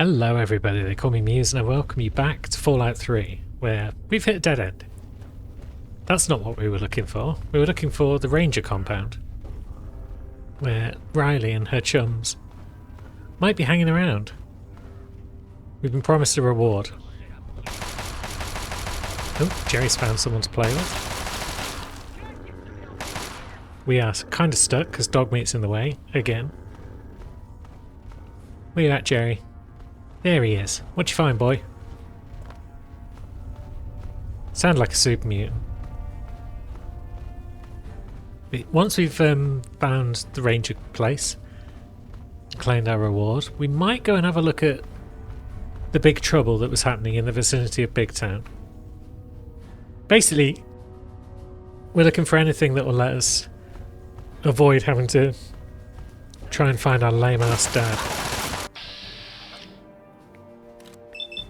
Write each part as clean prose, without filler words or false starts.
Hello everybody, they call me Muse and I welcome you back to Fallout 3, where we've hit a dead end. That's not what we were looking for. We were looking for the Ranger compound, where Riley and her chums might be hanging around. We've been promised a reward. Oh, Jerry's found someone to play with. We are kind of stuck because Dogmeat's in the way, again. Where you at, Jerry? There he is. What'd you find, boy? Sound like a super mutant. Once we've found the Ranger place, claimed our reward, we might go and have a look at the big trouble that was happening in the vicinity of Big Town. Basically, we're looking for anything that will let us avoid having to try and find our lame-ass dad.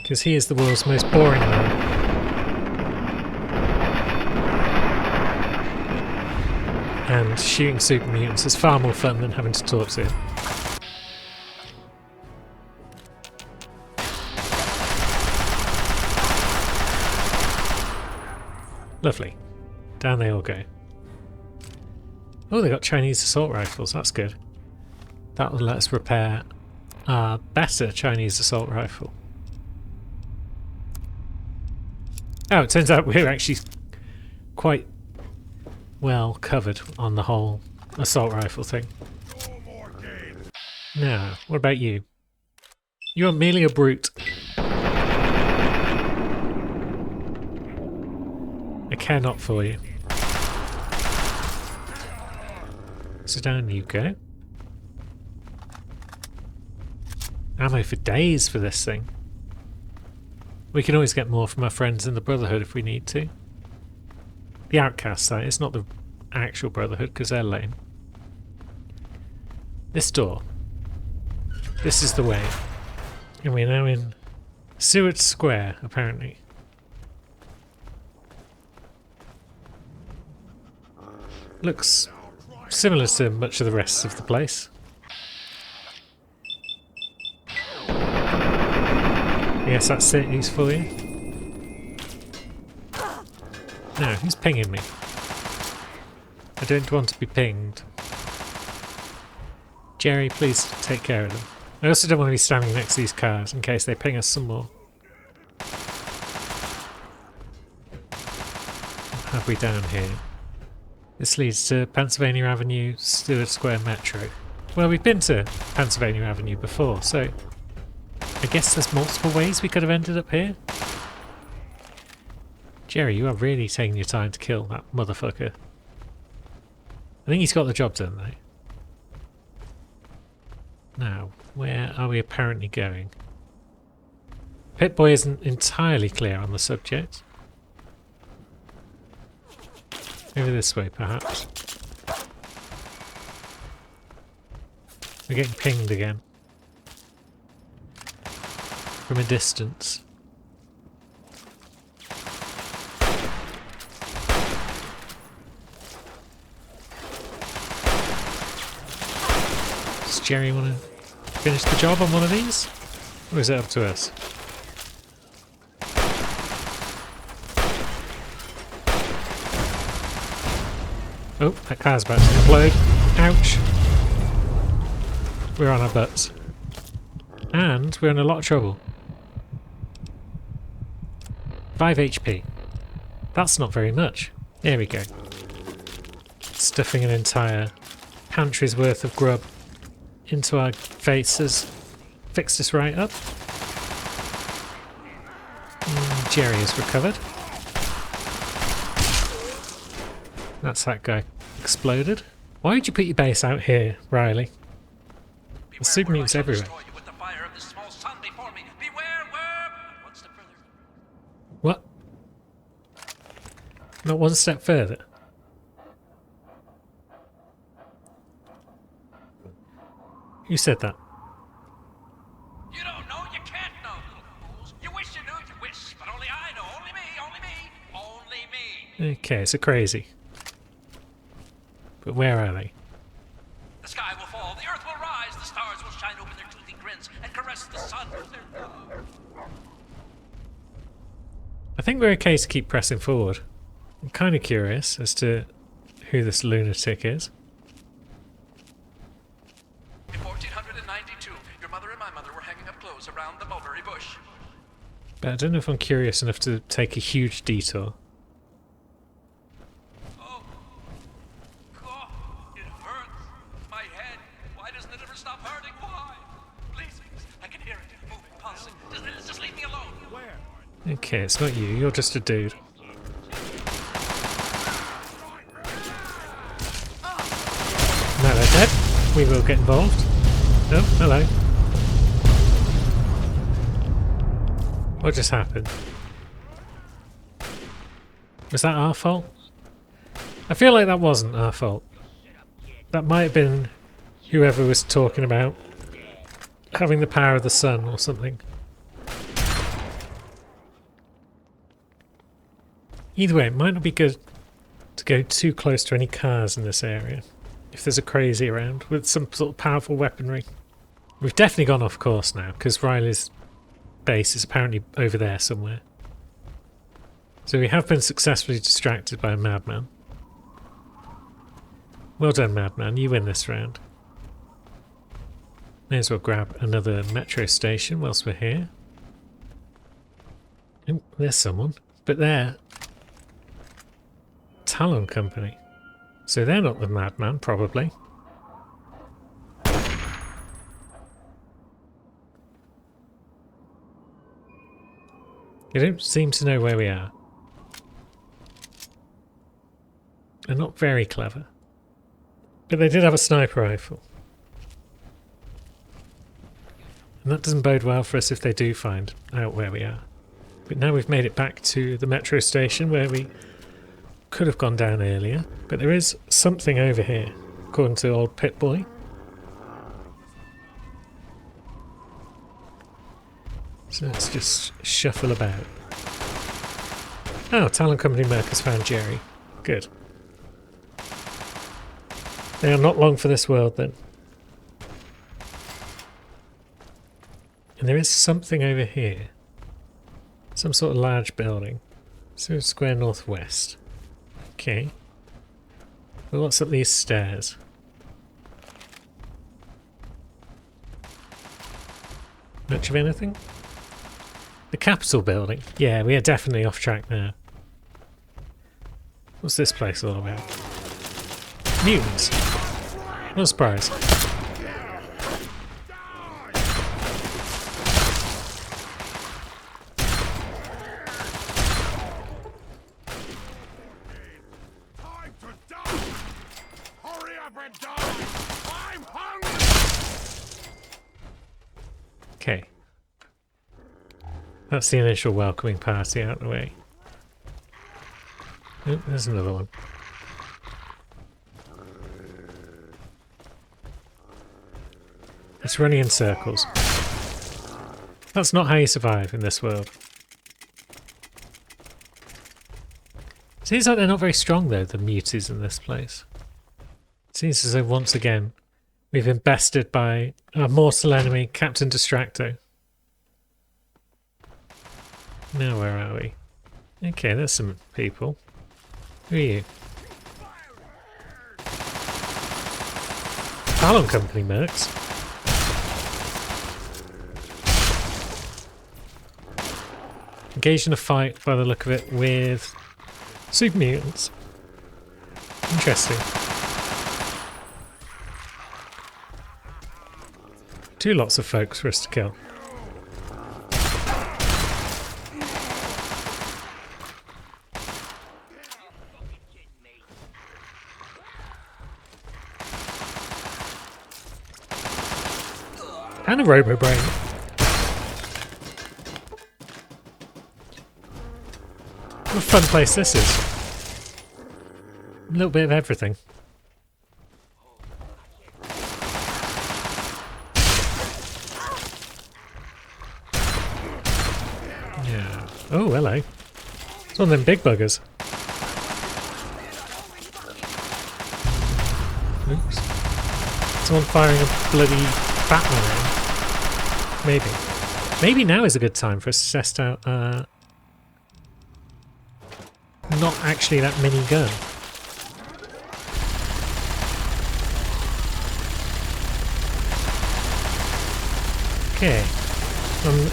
Because he is the world's most boring man. And shooting super mutants is far more fun than having to talk to him. Lovely. Down they all go. Oh, they got Chinese assault rifles, that's good. That will let us repair our better Chinese assault rifle. Oh, it turns out we're actually quite well covered on the whole assault rifle thing. Now, what about you? You are merely a brute. I care not for you. So down you go. Ammo for days for this thing. We can always get more from our friends in the Brotherhood if we need to. The Outcast site, it's not the actual Brotherhood because they're lame. This door. This is the way. And we're now in Seward Square, apparently. Looks similar to much of the rest of the place. Yes, that's it, he's for you. No, who's pinging me? I don't want to be pinged. Jerry, please take care of them. I also don't want to be standing next to these cars in case they ping us some more. What have we down here? This leads to Pennsylvania Avenue, Stewart Square Metro. Well, we've been to Pennsylvania Avenue before, so I guess there's multiple ways we could have ended up here. Jerry, you are really taking your time to kill that motherfucker. I think he's got the job done though. Now, where are we apparently going? Pip-Boy isn't entirely clear on the subject. Maybe this way, perhaps. We're getting pinged again. From a distance. Does Jerry want to finish the job on one of these? Or is it up to us? Oh, that car's about to explode. Ouch. We're on our butts. And we're in a lot of trouble. 5 HP. That's not very much. There we go. Stuffing an entire pantry's worth of grub into our faces. Fixed us right up. Jerry has recovered. That's that guy exploded. Why would you put your base out here, Riley? There's super mutants everywhere. What? Not one step further. Who said that? You don't know, you can't know, little fools. You wish you knew, you wish, but only I know. Only me, only me, only me. Okay, so crazy. But where are they? The sky will fall, the earth will rise, the stars will shine open their toothy grins and caress the sun with their I think we're okay to keep pressing forward. I'm kind of curious as to who this lunatic is. In 1492, your mother and my mother were hanging up clothes around the mulberry bush. But I don't know if I'm curious enough to take a huge detour. Oh, God, it hurts. My head. Why doesn't it ever stop hurting? Why? Please, I can hear it moving, pulsing. Just leave me alone. Where? Okay, it's not you. You're just a dude. Now they're dead. We will get involved. Oh, hello. What just happened? Was that our fault? I feel like that wasn't our fault. That might have been whoever was talking about having the power of the sun or something. Either way, it might not be good to go too close to any cars in this area. If there's a crazy around with some sort of powerful weaponry. We've definitely gone off course now, because Riley's base is apparently over there somewhere. So we have been successfully distracted by a madman. Well done, madman. You win this round. May as well grab another metro station whilst we're here. Oh, there's someone. But they're Talon Company. So they're not the madman, probably. They don't seem to know where we are. They're not very clever. But they did have a sniper rifle. And that doesn't bode well for us if they do find out where we are. But now we've made it back to the metro station where we could have gone down earlier. But there is something over here, according to old Pip-Boy. So let's just shuffle about. Oh, Talon Company Merc has found Jerry. Good. They are not long for this world then. And there is something over here. Some sort of large building. So Square Northwest. Okay. Well, what's up these stairs? Much of anything? The Capitol building. Yeah, we are definitely off track now. What's this place all about? Mutants. No surprise. Time to die! Hurry up and die! I'm hungry! Okay. That's the initial welcoming party out of the way. Oh, there's another one. It's running in circles. That's not how you survive in this world. Seems like they're not very strong though, the muties in this place. Seems as though once again we've been bested by our mortal enemy, Captain Distracto. Now where are we? Okay, there's some people. Who are you? Talon Company mercs. Engaged in a fight, by the look of it, with super mutants. Interesting. Two lots of folks for us to kill. And a Robo-Brain. What a fun place this is. A little bit of everything. Yeah. Oh, hello. It's one of them big buggers. Oops. Someone firing a bloody Batman around. Maybe. Maybe now is a good time for us to test out not actually that mini gun. Okay. I'm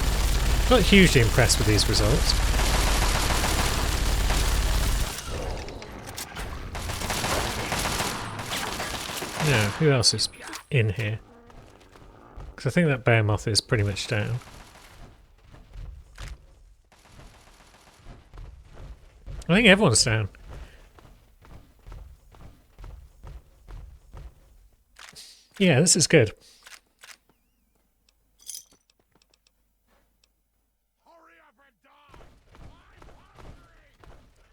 not hugely impressed with these results. Now, who else is in here? Because I think that behemoth is pretty much down. I think everyone's down. Yeah, this is good.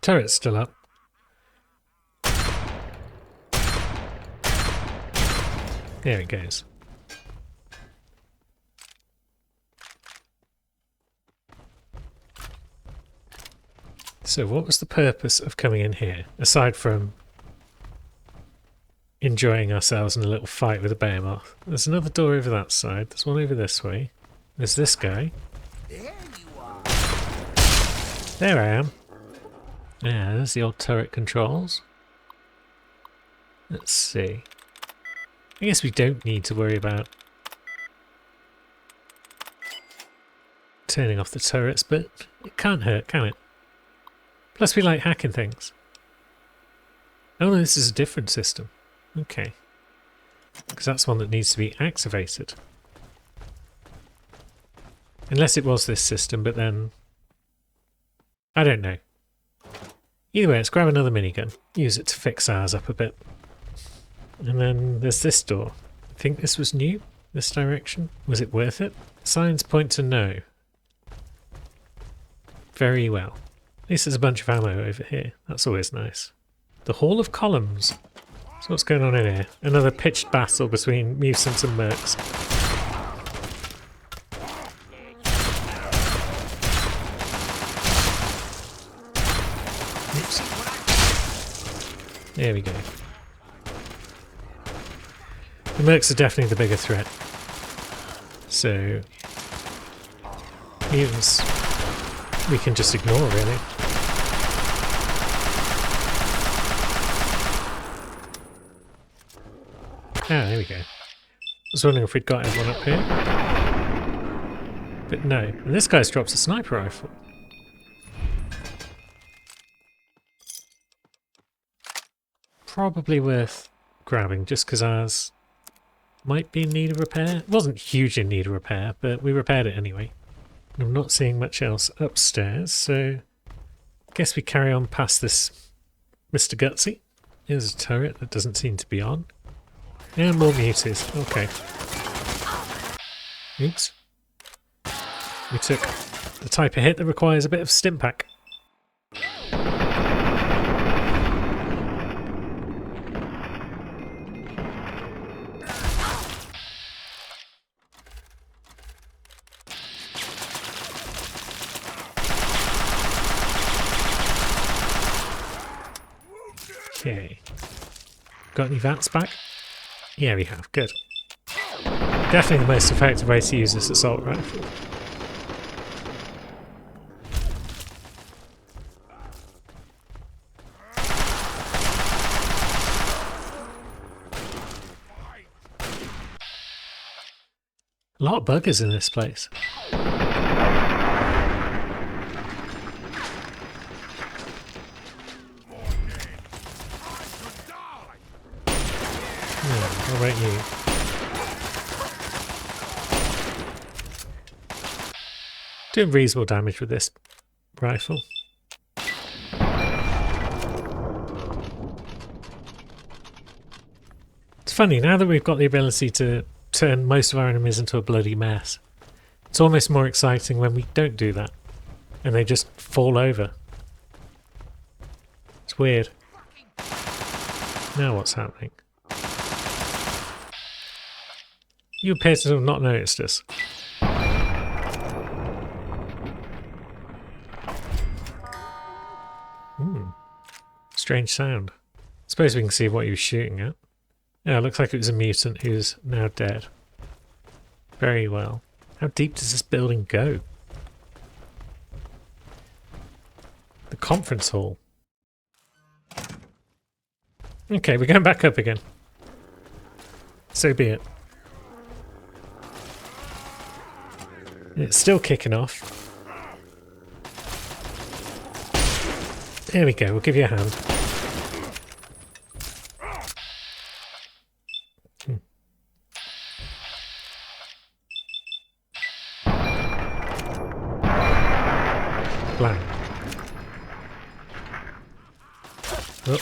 Turret's still up. There it goes. So what was the purpose of coming in here, aside from enjoying ourselves in a little fight with a behemoth? There's another door over that side, there's one over this way. There's this guy. There you are. There I am. Yeah, there's the old turret controls. Let's see. I guess we don't need to worry about turning off the turrets, but it can't hurt, can it? Plus we like hacking things. Oh no, this is a different system. Okay. Because that's one that needs to be activated. Unless it was this system, but then... I don't know. Either way, let's grab another minigun. Use it to fix ours up a bit. And then there's this door. I think this was new, this direction. Was it worth it? Signs point to no. Very well. At least there's a bunch of ammo over here. That's always nice. The Hall of Columns. So what's going on in here? Another pitched battle between mutants and mercs. Oops. There we go. The mercs are definitely the bigger threat. So mutants we can just ignore, really. Ah, there we go. I was wondering if we'd got everyone up here. But no. And this guy's drops a sniper rifle. Probably worth grabbing just because ours might be in need of repair. It wasn't huge in need of repair, but we repaired it anyway. I'm not seeing much else upstairs, so I guess we carry on past this Mr. Gutsy. Here's a turret that doesn't seem to be on. And more muties. Okay. Oops. We took the type of hit that requires a bit of stim pack. Okay. Got any VATs back? Yeah, we have. Good. Definitely the most effective way to use this assault rifle. A lot of buggers in this place. How about you? Doing reasonable damage with this rifle. It's funny, now that we've got the ability to turn most of our enemies into a bloody mess, it's almost more exciting when we don't do that and they just fall over. It's weird. Now what's happening? You appear to have not noticed us. Strange sound. Suppose we can see what he was shooting at. Yeah, it looks like it was a mutant who's now dead. Very well. How deep does this building go? The conference hall. Okay, we're going back up again. So be it. It's still kicking off. There we go, we'll give you a hand. Blank. Oh.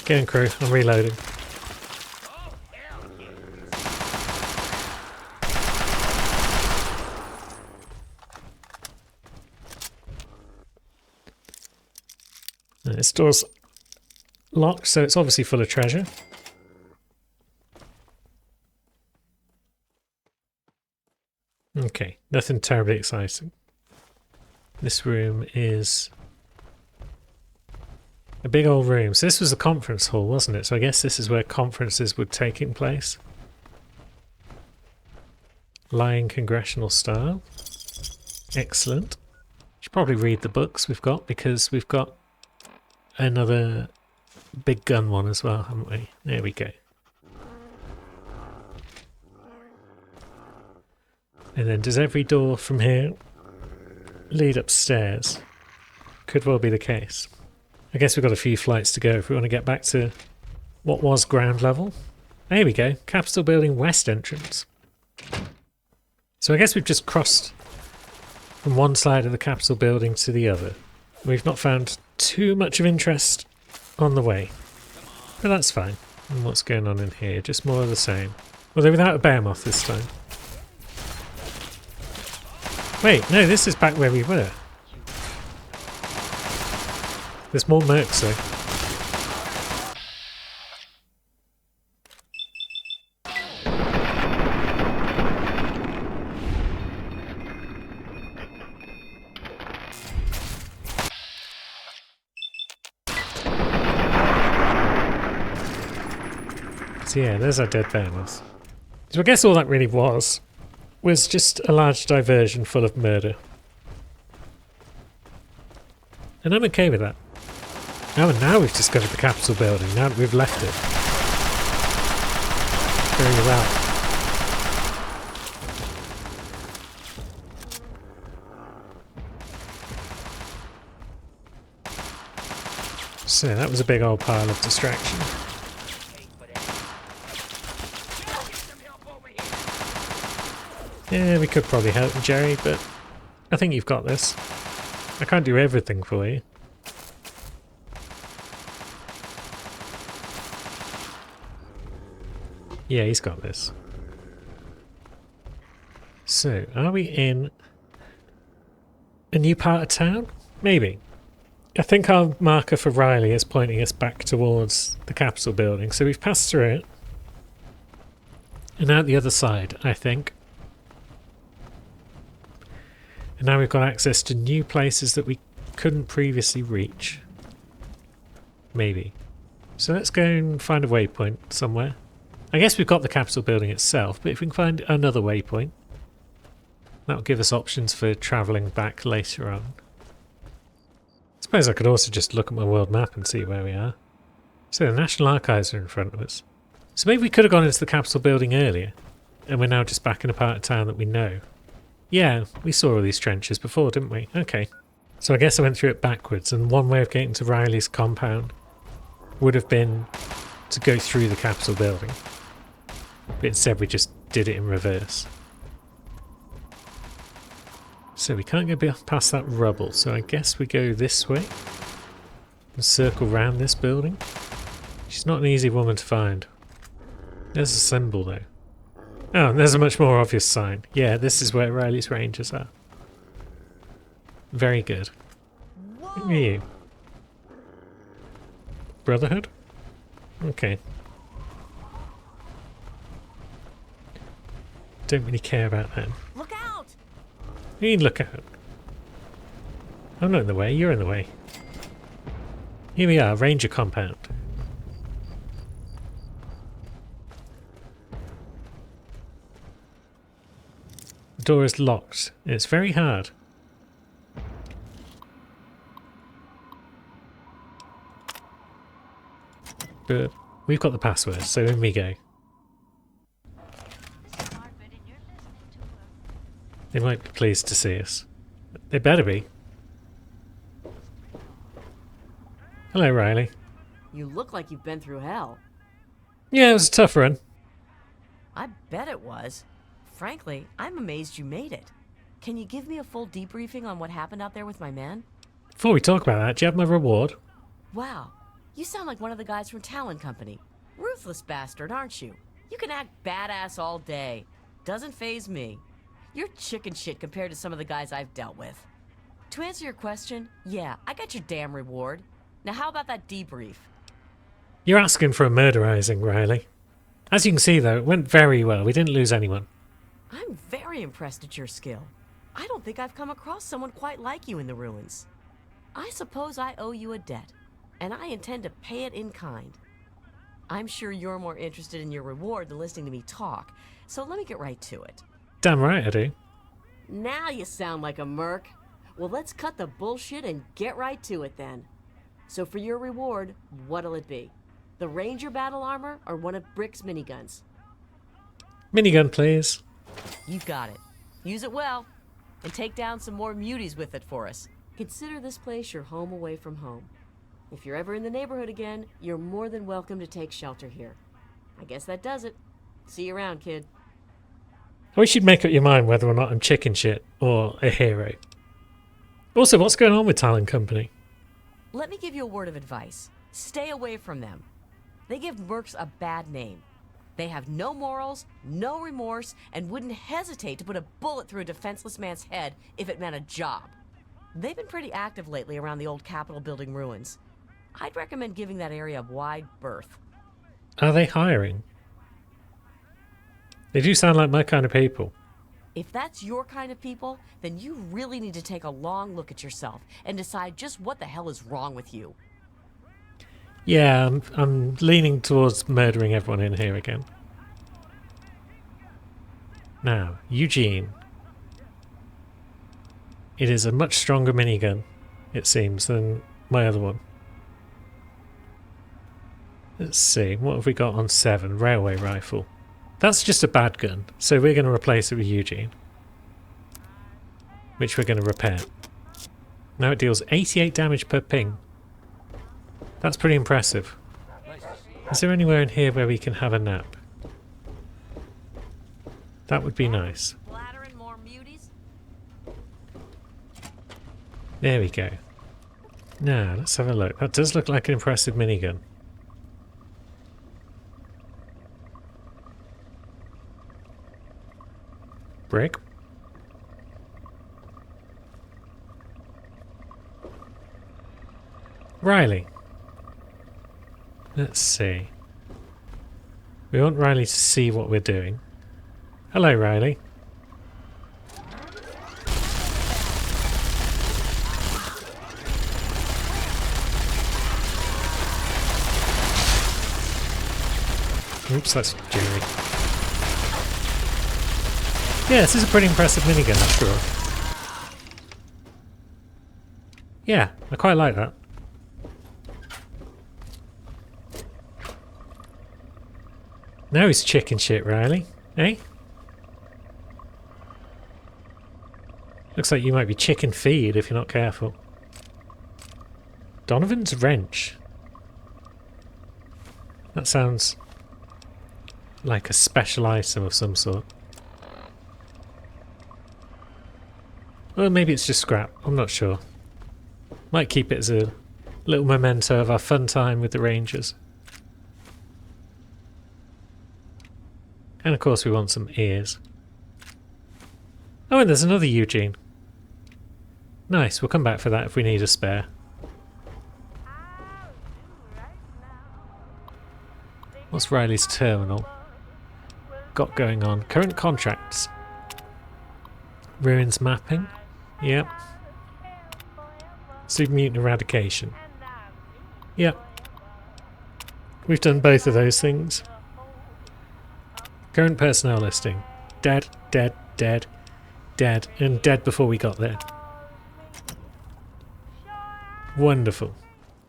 Get in, crew, I'm reloading. This door's locked, so it's obviously full of treasure. Okay, nothing terribly exciting. This room is a big old room. So this was a conference hall, wasn't it? So I guess this is where conferences were taking place. Lying congressional style. Excellent. Should probably read the books we've got, because we've got another big gun one as well, haven't we? There we go. And then does every door from here lead upstairs? Could well be the case. I guess we've got a few flights to go if we want to get back to what was ground level. There we go. Capitol Building West entrance. So I guess we've just crossed from one side of the Capitol Building to the other. We've not found too much of interest on the way, but that's fine. And what's going on in here? Just more of the same. Although without a behemoth this time. Wait, no, this is back where we were. There's more mercs though. So yeah, there's our dead behemoth. So I guess all that really was just a large diversion full of murder. And I'm okay with that. Oh, and now we've discovered the Capitol building, now that we've left it. Very well. So that was a big old pile of distraction. Yeah, we could probably help you, Jerry, but I think you've got this. I can't do everything for you. Yeah, he's got this. So, are we in a new part of town? Maybe. I think our marker for Riley is pointing us back towards the Capitol building, so we've passed through it. And out the other side, I think. And now we've got access to new places that we couldn't previously reach. Maybe. So let's go and find a waypoint somewhere. I guess we've got the Capitol building itself, but if we can find another waypoint, that'll give us options for travelling back later on. I suppose I could also just look at my world map and see where we are. So the National Archives are in front of us. So maybe we could have gone into the Capitol building earlier, and we're now just back in a part of town that we know. Yeah, we saw all these trenches before, didn't we? Okay. So I guess I went through it backwards, and one way of getting to Riley's compound would have been to go through the Capitol building. But instead we just did it in reverse. So we can't get past that rubble, so I guess we go this way and circle round this building. She's not an easy woman to find. There's a symbol though. Oh, and there's a much more obvious sign. Yeah, this is where Riley's Rangers are. Very good. Who are you? Brotherhood? Okay. Don't really care about them. Look out! You need to look out. I'm not in the way, you're in the way. Here we are, Ranger compound. The door is locked. It's very hard. But we've got the password, so in we go. They might be pleased to see us. They better be. Hello, Riley. You look like you've been through hell. Yeah, it was a tough run. I bet it was. Frankly, I'm amazed you made it. Can you give me a full debriefing on what happened out there with my men? Before we talk about that, do you have my reward? Wow, you sound like one of the guys from Talon Company. Ruthless bastard, aren't you? You can act badass all day. Doesn't faze me. You're chicken shit compared to some of the guys I've dealt with. To answer your question, yeah, I got your damn reward. Now how about that debrief? You're asking for a murderizing, Riley. As you can see, though, it went very well. We didn't lose anyone. I'm very impressed at your skill. I don't think I've come across someone quite like you in the ruins. I suppose I owe you a debt, and I intend to pay it in kind. I'm sure you're more interested in your reward than listening to me talk, so let me get right to it. Damn right I do. Now you sound like a merc. Well, let's cut the bullshit and get right to it then. So for your reward, what'll it be? The Ranger battle armor or one of Brick's miniguns? Minigun, please. You got it. Use it well, and take down some more muties with it for us. Consider this place your home away from home. If you're ever in the neighborhood again, you're more than welcome to take shelter here. I guess that does it. See you around, kid. I wish you'd make up your mind whether or not I'm chicken shit or a hero. Also, what's going on with Talon Company? Let me give you a word of advice. Stay away from them. They give mercs a bad name. They have no morals, no remorse, and wouldn't hesitate to put a bullet through a defenseless man's head if it meant a job. They've been pretty active lately around the old Capitol building ruins. I'd recommend giving that area a wide berth. Are they hiring? They do sound like my kind of people. If that's your kind of people, then you really need to take a long look at yourself and decide just what the hell is wrong with you. Yeah, I'm leaning towards murdering everyone in here again. Now, Eugene. It is a much stronger minigun, it seems, than my other one. Let's see, what have we got on 7? Railway rifle. That's just a bad gun, so we're going to replace it with Eugene. Which we're going to repair. Now it deals 88 damage per ping. That's pretty impressive. Is there anywhere in here where we can have a nap? That would be nice. There we go. Now, let's have a look. That does look like an impressive minigun. Brick. Riley. Let's see. We want Riley to see what we're doing. Hello, Riley. Oops, that's Jerry. Yeah, this is a pretty impressive minigun, after all. Yeah, I quite like that. Now he's chicken shit, Riley. Eh? Looks like you might be chicken feed if you're not careful. Donovan's wrench. That sounds like a special item of some sort. Or maybe it's just scrap. I'm not sure. Might keep it as a little memento of our fun time with the Rangers. And of course we want some ears. Oh, and there's another Eugene. Nice, we'll come back for that if we need a spare. What's Riley's terminal got going on? Current contracts. Ruins mapping. Yep. Super mutant eradication. Yep. We've done both of those things. Current personnel listing. Dead, dead, dead. Dead, and dead before we got there. Wonderful.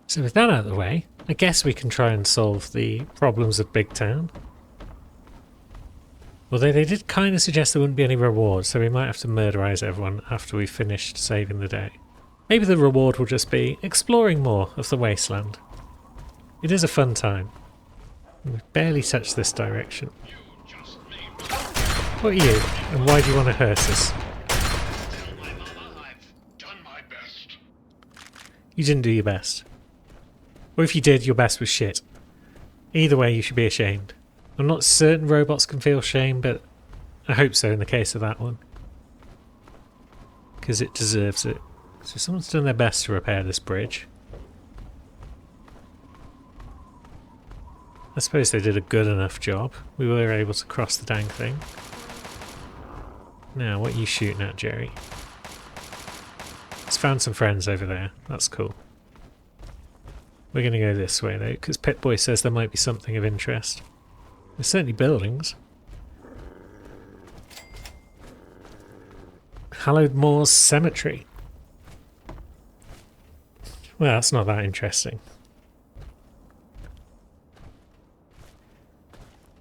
So with that out of the way, I guess we can try and solve the problems of Big Town. Although they did kind of suggest there wouldn't be any reward, so we might have to murderize everyone after we've finished saving the day. Maybe the reward will just be exploring more of the wasteland. It is a fun time. We've barely touched this direction. What are you, and why do you want to hurt us? Tell my mama I've done my best. You didn't do your best. Or if you did, your best was shit. Either way, you should be ashamed. I'm not certain robots can feel shame, but I hope so in the case of that one. Because it deserves it. So someone's done their best to repair this bridge. I suppose they did a good enough job. We were able to cross the dang thing. Now, what are you shooting at, Jerry? It's found some friends over there. That's cool. We're going to go this way, though, because Pip-Boy says there might be something of interest. There's certainly buildings. Hallowed Moors Cemetery. Well, that's not that interesting.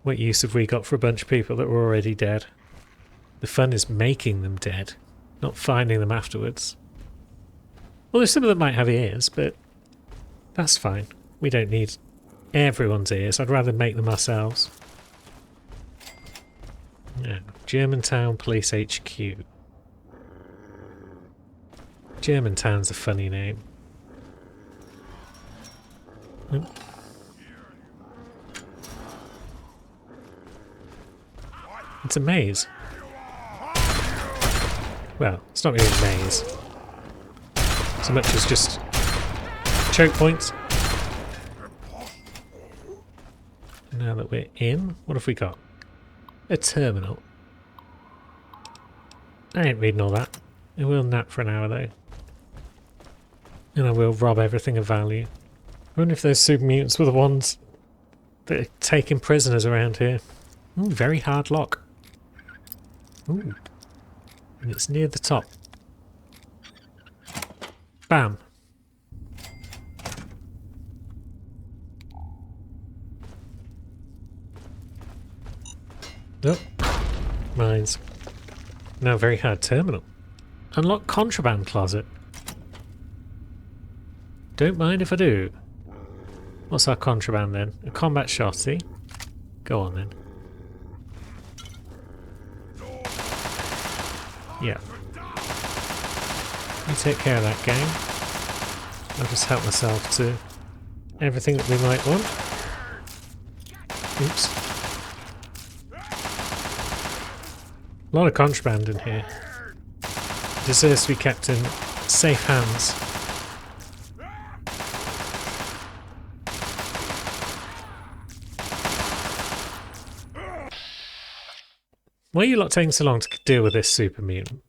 What use have we got for a bunch of people that were already dead? The fun is making them dead, not finding them afterwards. Well, there's some of them might have ears, but that's fine. We don't need everyone's ears. I'd rather make them ourselves. Yeah, Germantown Police HQ. Germantown's a funny name. Oop. It's a maze. Well, it's not really a maze. So much as just choke points. Now that we're in, what have we got? A terminal. I ain't reading all that. I will nap for an hour though. And I will rob everything of value. I wonder if those super mutants were the ones that are taking prisoners around here. Ooh, very hard lock. Ooh. And it's near the top. Bam. Nope. Mines. Now very hard terminal. Unlock contraband closet. Don't mind if I do. What's our contraband then? A combat shotty. Go on then. Yeah. You take care of that gang. I'll just help myself to everything that we might want. Oops. A lot of contraband in here. It deserves to be kept in safe hands. Why are you lot taking so long to deal with this super mutant?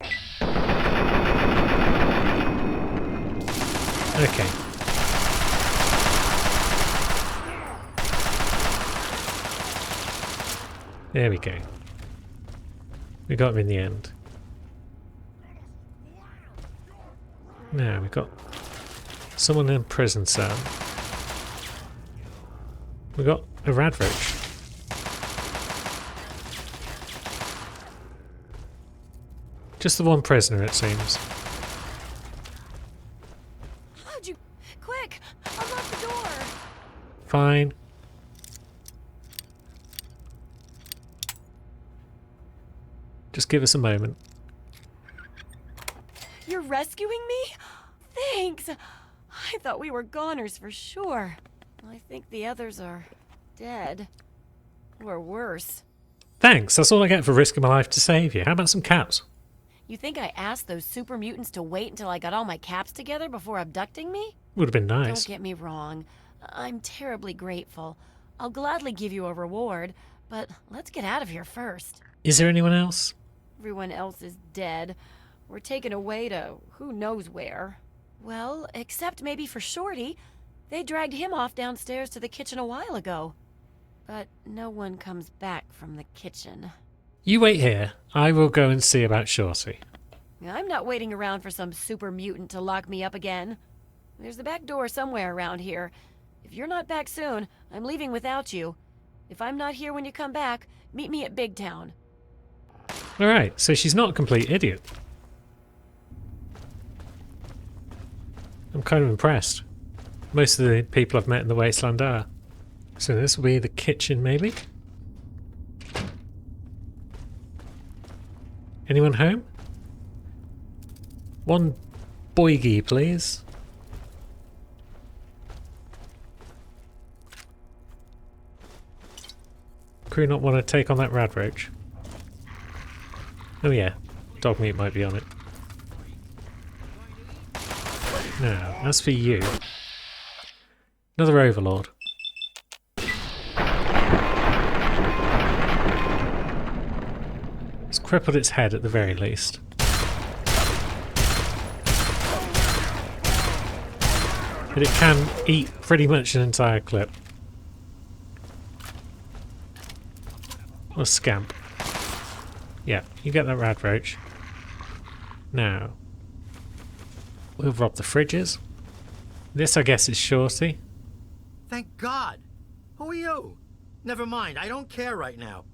Okay. There we go. We got him in the end. Now we've got someone in a prison cell. We got a Radroach. Just the one prisoner, it seems. How'd you... Quick! Unlock the door! Fine. Just give us a moment. You're rescuing me? Thanks! I thought we were goners for sure. I think the others are dead. Or worse. Thanks, that's all I get for risking my life to save you. How about some caps? You think I asked those super mutants to wait until I got all my caps together before abducting me? Would have been nice. Don't get me wrong. I'm terribly grateful. I'll gladly give you a reward, but let's get out of here first. Is there anyone else? Everyone else is dead. We're taken away to who knows where. Well, except maybe for Shorty. They dragged him off downstairs to the kitchen a while ago. But no one comes back from the kitchen. You wait here. I will go and see about Shorty. I'm not waiting around for some super mutant to lock me up again. There's the back door somewhere around here. If you're not back soon, I'm leaving without you. If I'm not here when you come back, meet me at Big Town. Alright, so she's not a complete idiot. I'm kind of impressed. Most of the people I've met in the Wasteland are. So this will be the kitchen, maybe? Anyone home? One boygie, please. Crew not want to take on that rad roach? Oh yeah, dog meat might be on it. Now, as for you... Another overlord. It's crippled its head at the very least. But it can eat pretty much an entire clip. What a scamp. Yeah, you get that rad roach. Now, we'll rob the fridges. This, I guess, is Shorty. Thank God. Who are you? Never mind, I don't care right now.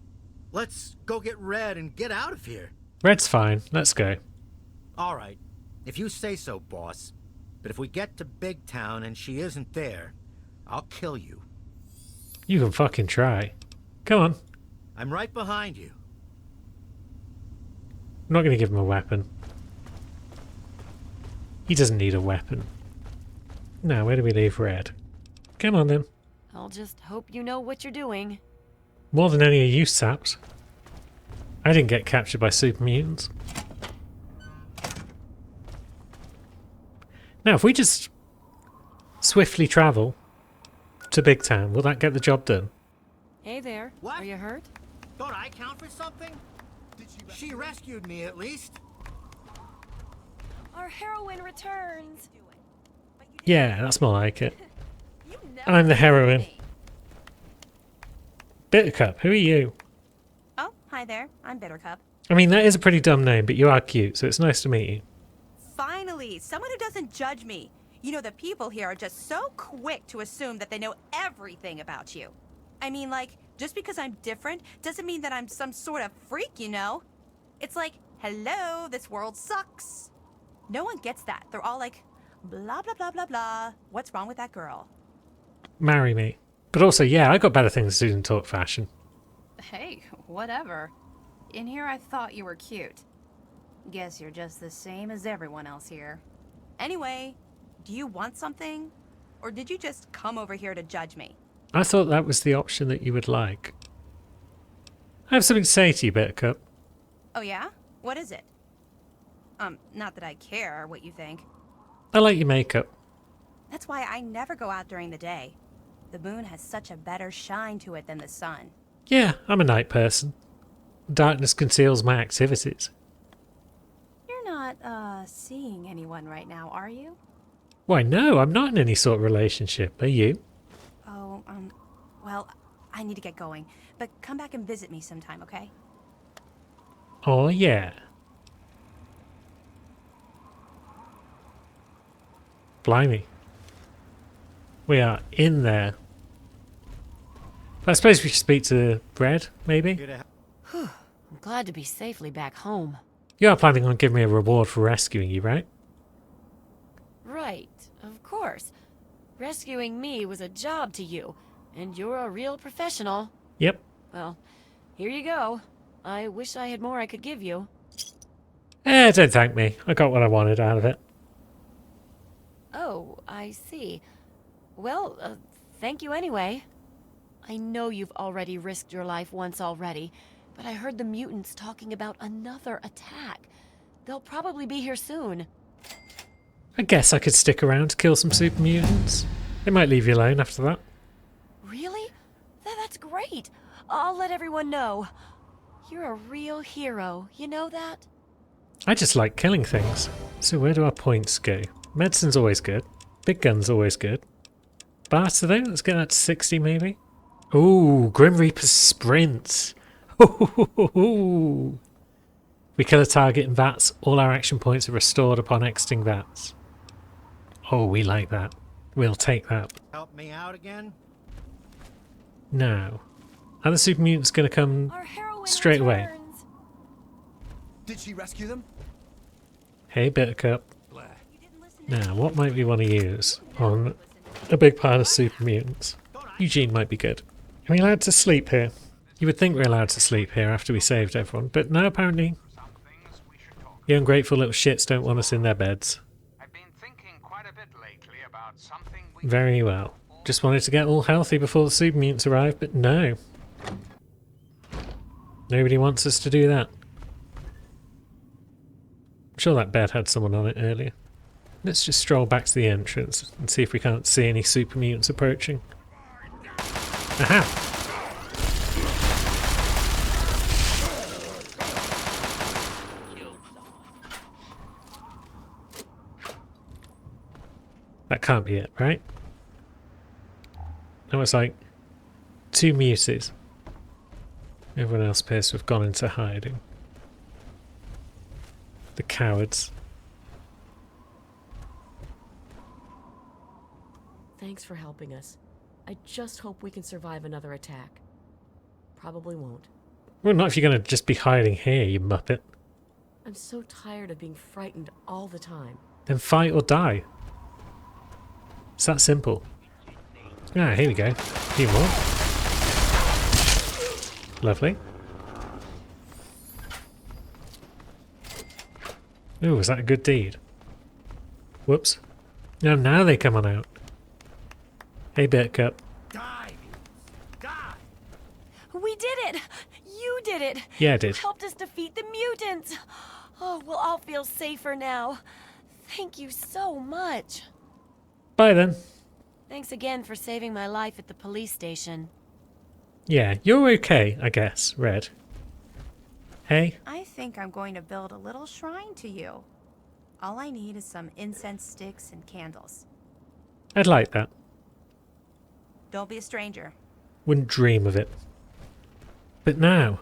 Let's go get Red and get out of here. Red's fine. Let's go. All right, if you say so, boss. But if we get to Big Town and she isn't there, I'll kill you. You can fucking try. Come on. I'm right behind you. I'm not going to give him a weapon. He doesn't need a weapon. Now, where do we leave Red? Come on then. I'll just hope you know what you're doing. More than any of you saps. I didn't get captured by super mutants. Now, if we just swiftly travel to Big Town, will that get the job done? Hey there. What? Are you hurt? Don't I count for something? She rescued me, at least. Our heroine returns. Yeah, that's more like it. I'm the heroine. Bittercup, who are you? Oh, hi there. I'm Bittercup. I mean, that is a pretty dumb name, but you are cute, so it's nice to meet you. Finally, someone who doesn't judge me. You know, the people here are just so quick to assume that they know everything about you. I mean, like, just because I'm different doesn't mean that I'm some sort of freak, you know? It's like, hello, this world sucks. No one gets that. They're all like, blah, blah, blah, blah, blah. What's wrong with that girl? Marry me. But also, yeah, I got better things to do than talk fashion. Hey, whatever. In here I thought you were cute. Guess you're just the same as everyone else here. Anyway, do you want something? Or did you just come over here to judge me? I thought that was the option that you would like. I have something to say to you, Bittercup. Oh yeah? What is it? Not that I care what you think. I like your makeup. That's why I never go out during the day. The moon has such a better shine to it than the sun. Yeah, I'm a night person. Darkness conceals my activities. You're not, seeing anyone right now, are you? Why, no, I'm not in any sort of relationship. Are you? Oh, well, I need to get going. But come back and visit me sometime, okay? Oh, yeah. Blimey. We are in there. I suppose we should speak to Red, maybe? I'm glad to be safely back home. You are planning on giving me a reward for rescuing you, right? Right, of course. Rescuing me was a job to you, and you're a real professional. Yep. Well, here you go. I wish I had more I could give you. Don't thank me. I got what I wanted out of it. Oh, I see. Well, thank you anyway. I know you've already risked your life once already, but I heard the mutants talking about another attack. They'll probably be here soon. I guess I could stick around to kill some super mutants. They might leave you alone after that. Really? That's great. I'll let everyone know. You're a real hero, you know that? I just like killing things. So where do our points go? Medicine's always good. Big gun's always good. Barter though, let's get that to 60 maybe. Ooh, Grim Reaper sprints. We kill a target in VATS, all our action points are restored upon exiting VATS. Oh, we like that. We'll take that. Help me out again? Now, are the super mutants going to come Our heroine straight away? returns. Did she rescue them? Hey, Buttercup. Now, what might we want to use on a big pile of super mutants? Eugene might be good. Are we allowed to sleep here? You would think we're allowed to sleep here after we saved everyone, but no, apparently. The ungrateful little shits don't want us in their beds. I've been thinking quite a bit lately about something we Very well. Just wanted to get all healthy before the super mutants arrive, but no. Nobody wants us to do that. I'm sure that bed had someone on it earlier. Let's just stroll back to the entrance and see if we can't see any super mutants approaching. Aha! That can't be it, right? That was like 2 muses. Everyone else appears to have gone into hiding. The cowards. Thanks for helping us. I just hope we can survive another attack. Probably won't. Well, not if you're going to just be hiding here, you muppet. I'm so tired of being frightened all the time. Then fight or die. It's that simple. Ah, here we go. A few more. Lovely. Ooh, was that a good deed? Whoops. No, now they come on out. Hey, Buttercup. Die! Die! We did it! You did it! Yeah, I You did. helped us defeat the mutants! Oh, we'll all feel safer now. Thank you so much. Bye then. Thanks again for saving my life at the police station. Yeah, you're okay, I guess, Red. Hey? I think I'm going to build a little shrine to you. All I need is some incense sticks and candles. I'd like that. Don't be a stranger. Wouldn't dream of it. But now,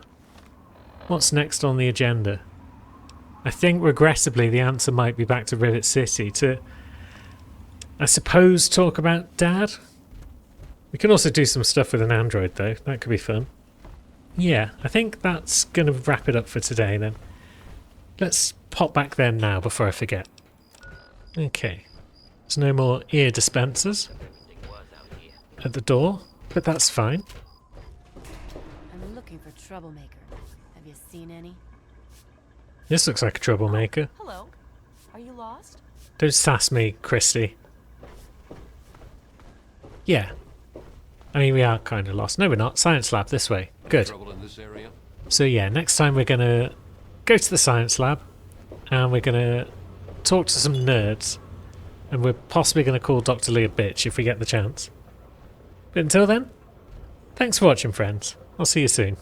what's next on the agenda? I think regrettably the answer might be back to Rivet City to, I suppose, talk about Dad? We can also do some stuff with an android though, that could be fun. Yeah, I think that's going to wrap it up for today then. Let's pop back there now before I forget. Okay, there's no more ear dispensers at the door, but that's fine. I'm looking for troublemaker. Have you seen any? This looks like a troublemaker. Hello. Are you lost? Don't sass me, Christy. Yeah. I mean, we are kind of lost. No, we're not. Science lab, this way. Good. Trouble in this area? So yeah, next time we're going to go to the science lab and we're going to talk to some nerds and we're possibly going to call Dr. Lee a bitch if we get the chance. But until then, thanks for watching, friends. I'll see you soon.